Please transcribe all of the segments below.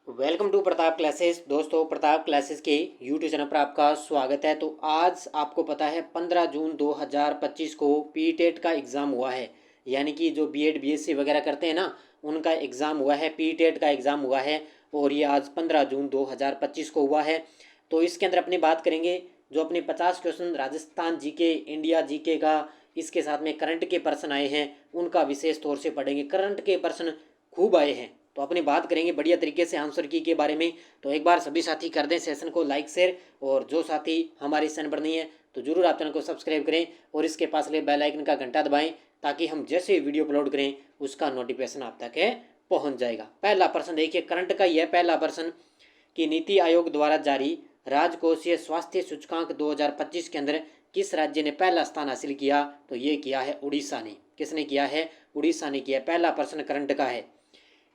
Welcome to Pratap classes. दोस्तों, Pratap classes के YouTube channel पर आपका स्वागत है। तो आज आपको पता है 15 जून 2025 को पीटेट का एग्ज़ाम हुआ है। यानी कि जो बीएड बीएससी वगैरह करते हैं ना, उनका एग्ज़ाम हुआ है, पीटेट का एग्ज़ाम हुआ है। और ये आज 15 जून 2025 को हुआ है। तो इसके अंदर अपनी बात करेंगे जो अपने 50 question Rajasthan GK, India GK का, इसके साथ में करंट के प्रश्न आए हैं, उनका विशेष तौर से पढ़ेंगे। करंट के प्रश्न खूब आए हैं, तो अपनी बात करेंगे बढ़िया तरीके से आंसर की के बारे में। तो एक बार सभी साथी कर दें सेशन को लाइक शेयर, और जो साथी हमारे इस चैनल पर नहीं है तो जरूर आप चैनल को सब्सक्राइब करें और इसके पास ले बेल आइकन का घंटा दबाएं, ताकि हम जैसे वीडियो अपलोड करें उसका नोटिफिकेशन आप तक पहुंच जाएगा। पहला प्रश्न देखिए, करंट का यह पहला प्रश्न कि नीति आयोग द्वारा जारी राजकोषीय स्वास्थ्य सूचकांक 2025 के अंदर किस राज्य ने पहला स्थान हासिल किया? तो ये किया है उड़ीसा ने। किसने किया है? उड़ीसा ने किया। पहला प्रश्न करंट का है।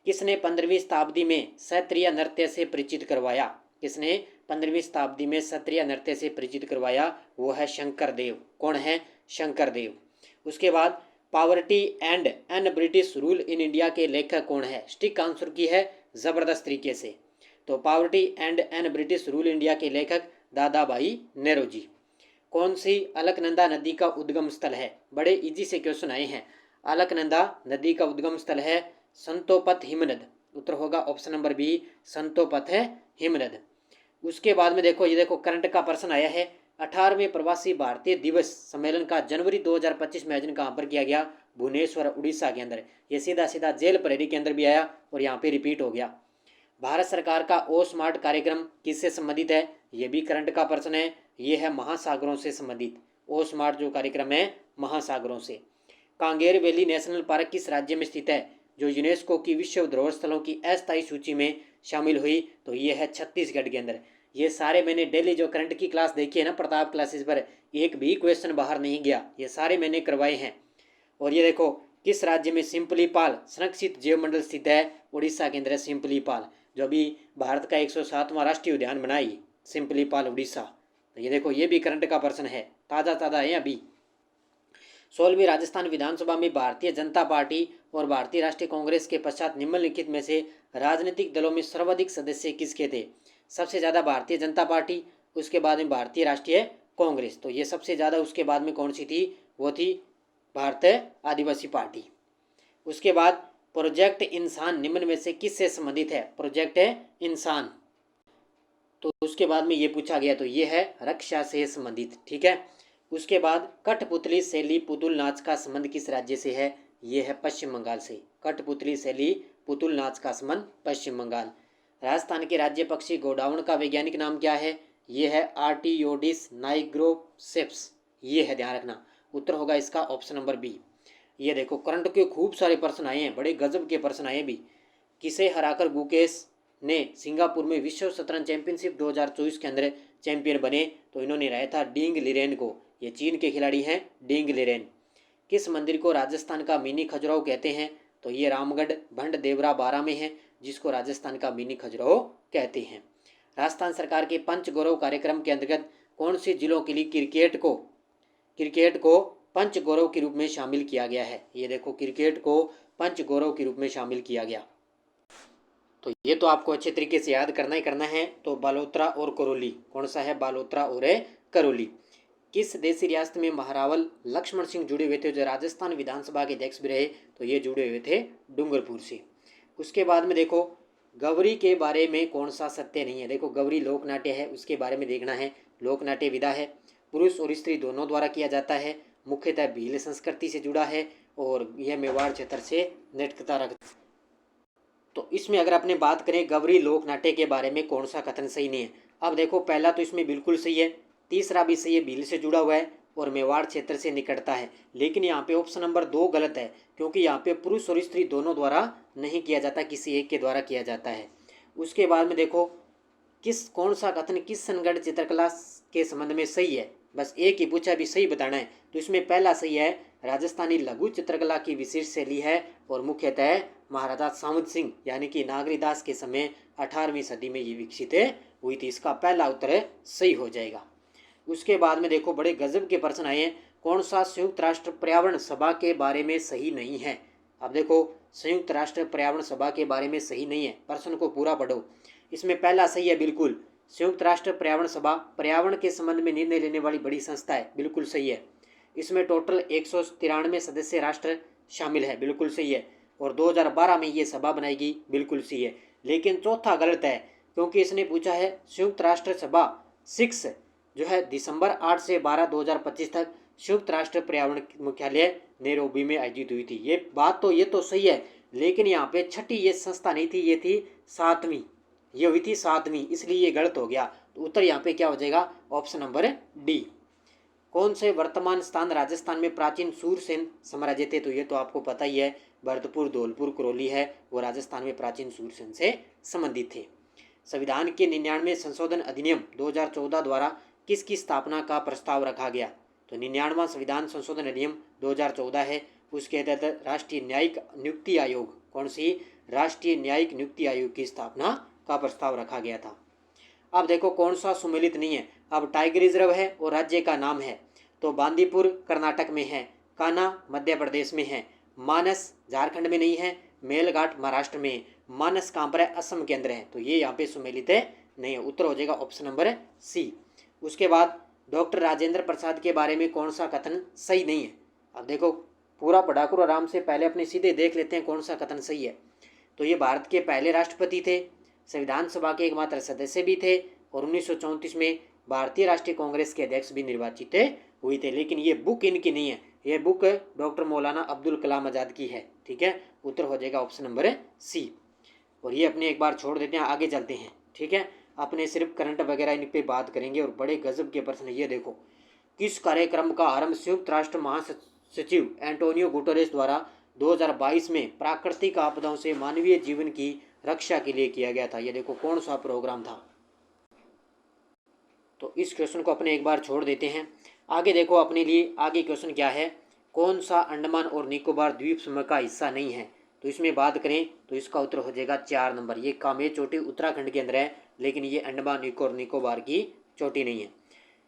किसने 15वीं शताब्दी में क्षत्रिय नृत्य से परिचित करवाया? किसने 15वीं शताब्दी में क्षत्रिय नृत्य से परिचित करवाया? वो है शंकर देव। कौन है? शंकर देव। उसके बाद poverty and un British rule in India के लेखक कौन है? स्टिक आंसर की है जबरदस्त तरीके से। तो poverty and un British rule India के लेखक दादा भाई नेहरू। कौन सी अलकनंदा नदी का उद्गम स्थल है? बड़े इजी से क्वेश्चन आए हैं। अलकनंदा नदी का उद्गम स्थल है संतोपत हिमनद। उत्तर होगा ऑप्शन नंबर बी, संतोपत है हिमनद। उसके बाद में देखो, ये देखो करंट का प्रश्न आया है। 18वें प्रवासी भारतीय दिवस सम्मेलन का जनवरी 2025 में आयोजन कहाँ पर किया गया? भुवनेश्वर, उड़ीसा के अंदर। ये सीधा सीधा जेल परेरी के अंदर भी आया और यहाँ पे रिपीट हो गया। भारत सरकार का ओ स्मार्ट कार्यक्रम किससे संबंधित है? ये भी करंट का प्रश्न है। ये है महासागरों से संबंधित। ओ स्मार्ट जो कार्यक्रम है महासागरों से। कांगेर वैली नेशनल पार्क किस राज्य में स्थित है, जो यूनेस्को की विश्व धरोहर स्थलों की अस्थायी सूची में शामिल हुई? तो ये है छत्तीसगढ़ के अंदर। ये सारे मैंने डेली जो करंट की क्लास देखी है ना प्रताप क्लासेस पर, एक भी क्वेश्चन बाहर नहीं गया, ये सारे मैंने करवाए हैं। और ये देखो, किस राज्य में सिंपलीपाल संरक्षित जैव मंडल स्थित है? उड़ीसा के अंदर सिंपलीपाल, जो अभी भारत का 107वां राष्ट्रीय उद्यान बनाई सिंपलीपाल उड़ीसा। तो ये देखो, ये भी करंट का प्रश्न है, ताज़ा ताज़ा है अभी। 16वीं राजस्थान विधानसभा में भारतीय जनता पार्टी और भारतीय राष्ट्रीय कांग्रेस के पश्चात निम्नलिखित में से राजनीतिक दलों में सर्वाधिक सदस्य किसके थे? सबसे ज़्यादा भारतीय जनता पार्टी, उसके बाद में भारतीय राष्ट्रीय कांग्रेस। तो ये सबसे ज़्यादा उसके बाद में कौन सी थी? वो थी भारतीय आदिवासी पार्टी। उसके बाद प्रोजेक्ट इंसान निम्न में से किससे संबंधित है? प्रोजेक्ट इंसान, तो उसके बाद में ये पूछा गया, तो ये है रक्षा से संबंधित। ठीक है। उसके बाद कठपुतली शैली पुतुल नाच का संबंध किस राज्य से है? ये है पश्चिम बंगाल से। कठपुतली शैली पुतुल नाच का संबंध पश्चिम बंगाल। राजस्थान के राज्य पक्षी गोडाउन का वैज्ञानिक नाम क्या है? ये है आर्टियोडिस नाइग्रोसेप्स। ये है, ध्यान रखना। उत्तर होगा इसका ऑप्शन नंबर बी। ये देखो, करंट के खूब सारे प्रश्न आए हैं, बड़े गजब के प्रश्न आए भी। किसे हराकर गुकेश ने सिंगापुर में विश्व शतरंज चैंपियनशिप 2024 के अंदर चैंपियन बने? तो इन्होंने हराया था डिंग लिरेन को। ये चीन के खिलाड़ी हैं डिंग लिरेन। किस मंदिर को राजस्थान का मिनी खजुराहो कहते हैं? तो ये रामगढ़ भंड देवरा बारा में है, जिसको राजस्थान का मिनी खजुराहो कहते हैं। राजस्थान सरकार के पंच गौरव कार्यक्रम के अंतर्गत कौन से जिलों के लिए क्रिकेट को पंच गौरव के रूप में शामिल किया गया है? ये देखो, क्रिकेट को पंच गौरव के रूप में शामिल किया गया। तो ये तो आपको अच्छे तरीके से याद करना ही करना है। तो बालोतरा और करौली, कौन सा है? बालोतरा और करौली। किस देसी रियासत में महारावल लक्ष्मण सिंह जुड़े हुए थे, जो राजस्थान विधानसभा के अध्यक्ष भी रहे? तो ये जुड़े हुए थे डूंगरपुर से। उसके बाद में देखो, गौरी के बारे में कौन सा सत्य नहीं है? देखो, गौरी लोक नाट्य है, उसके बारे में देखना है। लोक नाट्य विधा है, पुरुष और स्त्री दोनों द्वारा किया जाता है, मुख्यतः भील संस्कृति से जुड़ा है, और यह मेवाड़ क्षेत्र से नैतिकता रखता। तो इसमें अगर अपने बात करें गवरी लोक नाट्य के बारे में, कौन सा कथन सही नहीं है? अब देखो, पहला तो इसमें बिल्कुल सही है, तीसरा भी सही है, भील से जुड़ा हुआ है और मेवाड़ क्षेत्र से निकटता है। लेकिन यहाँ पे ऑप्शन नंबर 2 गलत है, क्योंकि यहाँ पे पुरुष और स्त्री दोनों द्वारा नहीं किया जाता, किसी एक के द्वारा किया जाता है। उसके बाद में देखो, कौन सा कथन किस संगठित चित्रकला के संबंध में सही है? बस एक ही पूछा, भी सही बताना है। तो इसमें पहला सही है, राजस्थानी लघु चित्रकला की विशेष शैली है और मुख्यतः महाराजा सावंत सिंह यानी कि नागरीदास के समय 18वीं सदी में ये विकसित हुई थी। इसका पहला उत्तर सही हो जाएगा। उसके बाद में देखो, बड़े गजब के प्रश्न आए हैं। कौन सा संयुक्त राष्ट्र पर्यावरण सभा के बारे में सही नहीं है? अब देखो, संयुक्त राष्ट्र पर्यावरण सभा के बारे में सही नहीं है। प्रश्न को पूरा पढ़ो। इसमें पहला सही है, बिल्कुल। संयुक्त राष्ट्र पर्यावरण सभा पर्यावरण के संबंध में निर्णय लेने वाली बड़ी संस्था है, बिल्कुल सही है। इसमें टोटल 193 सदस्य राष्ट्र शामिल है, बिल्कुल सही है। और 2012 में ये सभा बनाएगी, बिल्कुल सही है। लेकिन चौथा गलत है, क्योंकि इसने पूछा है संयुक्त राष्ट्र सभा 6 जो है दिसंबर 8 से 12 2025 तक संयुक्त राष्ट्र पर्यावरण मुख्यालय नैरोबी में आयोजित हुई थी। ये बात तो सही है, लेकिन यहाँ पे छठी ये संस्था नहीं थी, ये थी 7वीं, ये हुई थी 7वीं, इसलिए ये गलत हो गया। तो उत्तर यहाँ पे क्या हो जाएगा? Option number D. कौन से वर्तमान स्थान राजस्थान में प्राचीन सूरसेन साम्राज्य थे? तो ये तो आपको पता ही है, भरतपुर, धौलपुर, करौली है, वो राजस्थान में प्राचीन सूरसेन से संबंधित थे। संविधान के 99वें संशोधन अधिनियम 2014 द्वारा किसकी स्थापना का प्रस्ताव रखा गया? तो 99वां संविधान संशोधन अधिनियम 2014 है, उसके तहत राष्ट्रीय न्यायिक नियुक्ति आयोग, कौन सी? राष्ट्रीय न्यायिक नियुक्ति आयोग की स्थापना का प्रस्ताव रखा गया था। अब देखो कौन सा सुमेलित नहीं है। अब टाइगर रिजर्व है और राज्य का नाम है, तो बांदीपुर कर्नाटक में है, कान्हा मध्य प्रदेश में है, मानस झारखंड में नहीं है, मेलघाट महाराष्ट्र में है। मानस कहाँ पर है? असम के अंदर है, तो ये यहाँ पे सुमेलित है नहीं है। उत्तर हो जाएगा ऑप्शन नंबर सी। उसके बाद डॉक्टर राजेंद्र प्रसाद के बारे में कौन सा कथन सही नहीं है? अब देखो पूरा पढ़ा करो आराम से, पहले अपने सीधे देख लेते हैं कौन सा कथन सही है। तो ये भारत के पहले राष्ट्रपति थे, संविधान सभा के एकमात्र सदस्य भी थे, और 1934 में भारतीय राष्ट्रीय कांग्रेस के अध्यक्ष भी निर्वाचित हुए थे। लेकिन ये बुक इनकी नहीं है, ये बुक डॉक्टर मौलाना अब्दुल कलाम आज़ाद की है, ठीक है। उत्तर हो जाएगा ऑप्शन नंबर सी। और ये अपने एक बार छोड़ देते हैं, आगे चलते हैं, ठीक है। अपने सिर्फ करंट वगैरह इन पे बात करेंगे, और बड़े गजब के प्रश्न। ये देखो, किस कार्यक्रम का आरंभ संयुक्त राष्ट्र महासचिव एंटोनियो गुटेरेस द्वारा 2022 में प्राकृतिक आपदाओं से मानवीय जीवन की रक्षा के लिए किया गया था? ये देखो कौन सा प्रोग्राम था। तो इस क्वेश्चन को अपने एक बार छोड़ देते हैं। आगे देखो अपने लिए आगे क्वेश्चन क्या है, कौन सा अंडमान और निकोबार द्वीप समूह का हिस्सा नहीं है? तो इसमें बात करें तो इसका उत्तर हो जाएगा 4 नंबर। ये कामेर चोटी उत्तराखंड के अंदर है, लेकिन ये अंडमान और निकोबार की चोटी नहीं है।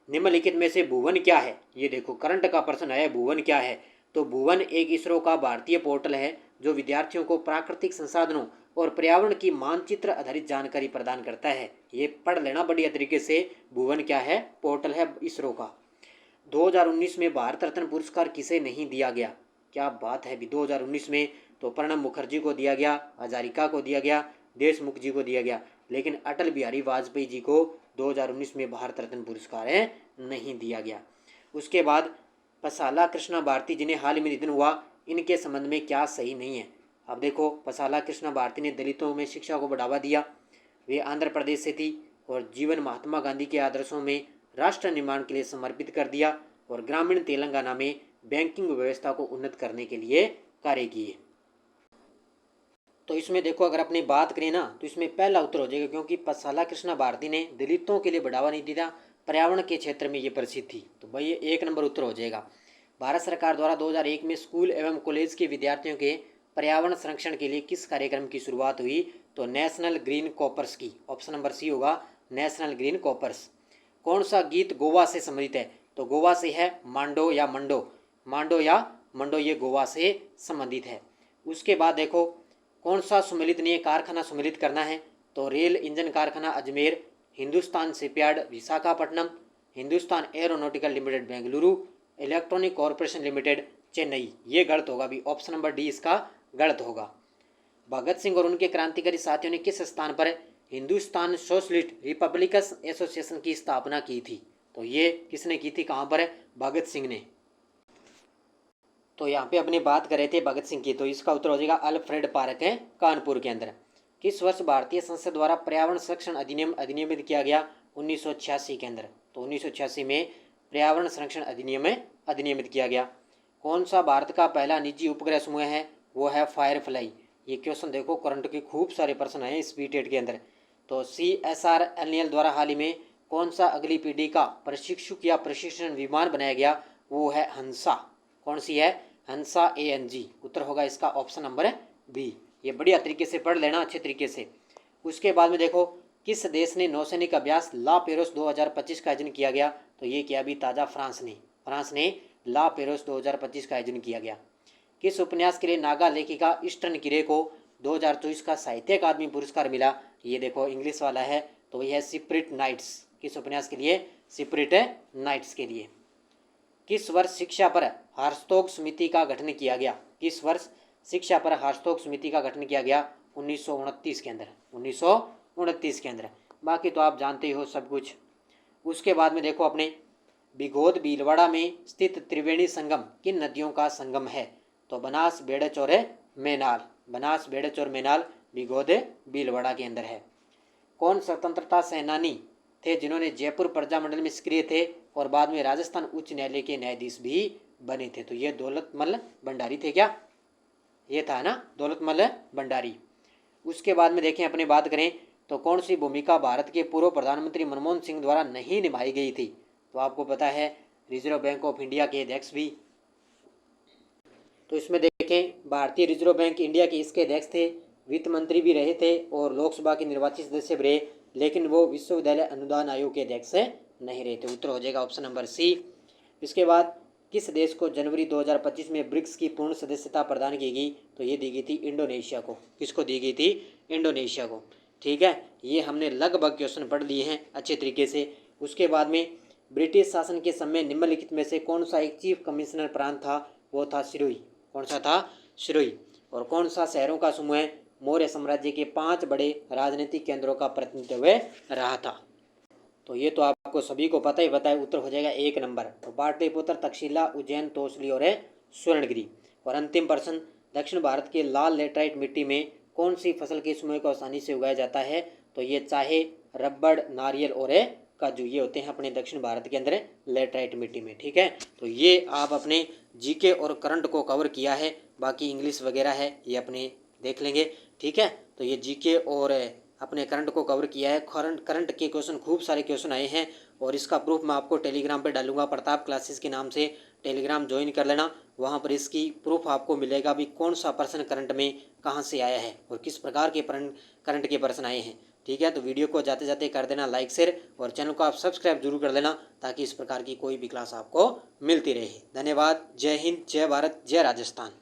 निम्नलिखित में से भुवन क्या है? ये देखो करंट का प्रश्न है, भुवन क्या है? तो भुवन एक इसरो का भारतीय पोर्टल है जो विद्यार्थियों को प्राकृतिक संसाधनों और पर्यावरण की मानचित्र आधारित जानकारी प्रदान करता है। ये पढ़ लेना बढ़िया तरीके से। भुवन क्या है? पोर्टल है इसरो का। 2019 में भारत रत्न पुरस्कार किसे नहीं दिया गया? क्या बात है भी, 2019 में तो प्रणब मुखर्जी को दिया गया, हजारिका को दिया गया, देशमुख जी को दिया गया, लेकिन अटल बिहारी वाजपेयी जी को 2019 में भारत रत्न पुरस्कार नहीं दिया गया। उसके बाद पसाला कृष्णा भारती जिन्हें हाल ही में निधन हुआ, इनके संबंध में क्या सही नहीं है? अब देखो, पसाला कृष्णा भारती ने दलितों में शिक्षा को बढ़ावा दिया, वे आंध्र प्रदेश से थी, और जीवन महात्मा गांधी के आदर्शों में राष्ट्र निर्माण के लिए समर्पित कर दिया, और ग्रामीण तेलंगाना में बैंकिंग व्यवस्था को उन्नत करने के लिए कार्य किए। तो इसमें देखो अगर अपनी बात करें ना, तो इसमें पहला उत्तर हो जाएगा, क्योंकि पसाला कृष्णा भारती ने दलितों के लिए बढ़ावा नहीं दिया, पर्यावरण के क्षेत्र में ये प्रसिद्ध थी। तो भाई ये 1 नंबर उत्तर हो जाएगा। भारत सरकार द्वारा 2001 में स्कूल एवं कॉलेज के विद्यार्थियों के पर्यावरण संरक्षण के लिए किस कार्यक्रम की शुरुआत हुई? तो नेशनल ग्रीन कॉपर्स की। ऑप्शन नंबर सी होगा, नेशनल ग्रीन कॉपर्स। कौन सा गीत गोवा से संबंधित है? तो गोवा से है मांडो या मंडो, मांडो या मंडो, ये गोवा से संबंधित है। उसके बाद देखो कौन सा सुमेलित नहीं है, कारखाना सुमेलित करना है। तो रेल इंजन कारखाना Ajmer, Hindustan shipyard Visakhapatnam, Hindustan aeronautical limited Bengaluru, electronic corporation limited Chennai. ये गलत होगा भी, ऑप्शन नंबर डी इसका गलत होगा। भगत सिंह और उनके क्रांतिकारी साथियों ने किस स्थान पर हिंदुस्तान सोशलिस्ट रिपब्लिकन एसोसिएशन की स्थापना की थी? तो ये किसने की थी, कहाँ पर? भगत सिंह ने। तो यहाँ पे अपनी बात कर रहे थे भगत सिंह की, तो इसका उत्तर हो जाएगा अल्फ्रेड पार्क है कानपुर के अंदर। किस वर्ष भारतीय संसद द्वारा पर्यावरण संरक्षण अधिनियम अधिनियमित किया गया? 1986 के अंदर। तो 1986 में पर्यावरण संरक्षण अधिनियम अधिनियमित किया गया। कौन सा भारत का पहला निजी उपग्रह समूह है? वो है फायरफ्लाई। ये क्वेश्चन देखो करंट के खूब सारे प्रश्न हैं इस बीटेट के अंदर। तो CSRNL द्वारा हाल ही में कौन सा अगली पीढ़ी का प्रशिक्षु या प्रशिक्षण विमान बनाया गया? वो है हंसा। कौन सी है? हंसा ANG। उत्तर होगा इसका ऑप्शन नंबर बी। ये बढ़िया तरीके से पढ़ लेना अच्छे तरीके से। उसके बाद में देखो किस देश ने नौसैनिक अभ्यास ला पेरोस 2025 का आयोजन किया गया? तो ये किया भी ताज़ा फ्रांस ने। फ्रांस ने ला पेरोस 2025 का आयोजन किया गया। किस उपन्यास के लिए नागा लेखिका ईस्टर्न किरे को 2024 का साहित्य अकादमी पुरस्कार मिला? ये देखो इंग्लिश वाला है, तो यह है सिप्रिट नाइट्स। किस उपन्यास के लिए? सिप्रिट नाइट्स के लिए। किस वर्ष शिक्षा पर हारस्तोग समिति का गठन किया गया? किस वर्ष शिक्षा पर हारस्तोग समिति का गठन किया गया? 1929 के अंदर, 1929 के अंदर। बाकी तो आप जानते ही हो सब कुछ। उसके बाद में देखो अपने बिघोद भीलवाड़ा में स्थित त्रिवेणी संगम किन नदियों का संगम है? तो बनास, बेड़च और मेनाल। बनास, बेड़च और मेनाल बिघोद भीलवाड़ा के अंदर है। कौन स्वतंत्रता सेनानी थे जिन्होंने जयपुर प्रजामंडल में सक्रिय थे और बाद में राजस्थान उच्च न्यायालय के न्यायाधीश भी बने थे? तो ये दौलतमल भंडारी थे। क्या ये था ना, दौलतमल भंडारी। उसके बाद में देखें अपने बात करें तो कौन सी भूमिका भारत के पूर्व प्रधानमंत्री मनमोहन सिंह द्वारा नहीं निभाई गई थी? तो आपको पता है रिजर्व बैंक ऑफ इंडिया के अध्यक्ष भी। तो इसमें देखें भारतीय रिजर्व बैंक इंडिया के इसके अध्यक्ष थे, वित्त मंत्री भी रहे थे और लोकसभा के निर्वाचित सदस्य भी रहे, लेकिन वो विश्वविद्यालय अनुदान आयोग के अध्यक्ष नहीं रहे थे। उत्तर हो जाएगा ऑप्शन नंबर सी। इसके बाद किस देश को जनवरी 2025 में ब्रिक्स की पूर्ण सदस्यता प्रदान की गई? तो ये दी गई थी इंडोनेशिया को। किसको दी गई थी? इंडोनेशिया को। ठीक है, ये हमने लगभग क्वेश्चन पढ़ लिए हैं अच्छे तरीके से। उसके बाद में ब्रिटिश शासन के समय निम्नलिखित में से कौन सा एक चीफ कमिश्नर प्रांत था? वो था सिरोही। कौन सा था? सिरोही। और कौन सा शहरों का समूह है? मौर्य साम्राज्य के 5 बड़े राजनीतिक केंद्रों का प्रतिनिधित्व रहा था। तो ये तो आपको सभी को पता ही पता है। उत्तर हो जाएगा 1 नंबर। तो पाटलिपुत्र, तक्षशिला, उज्जैन, तोसली और स्वर्णगिरी। और अंतिम प्रश्न, दक्षिण भारत के लाल लेटराइट मिट्टी में कौन सी फसल के समूह को आसानी से उगाया जाता है? तो ये चाहे, रबड़, नारियल और काजू, ये होते हैं अपने दक्षिण भारत के अंदर लेटराइट मिट्टी में। ठीक है, तो ये आप अपने जीके और करंट को कवर किया है। बाकी इंग्लिश वगैरह है ये अपने देख लेंगे। ठीक है, तो ये जीके और अपने करंट को कवर किया है। करंट के क्वेश्चन खूब सारे क्वेश्चन आए हैं और इसका प्रूफ मैं आपको टेलीग्राम पे डालूंगा। प्रताप क्लासेस के नाम से टेलीग्राम ज्वाइन कर लेना, वहाँ पर इसकी प्रूफ आपको मिलेगा भी कौन सा प्रश्न करंट में कहाँ से आया है और किस प्रकार के करंट के प्रश्न आए हैं। ठीक है, तो वीडियो को जाते जाते कर देना लाइक, शेयर और चैनल को आप सब्सक्राइब जरूर कर लेना ताकि इस प्रकार की कोई भी क्लास आपको मिलती रहे। धन्यवाद। जय हिंद, जय भारत, जय राजस्थान।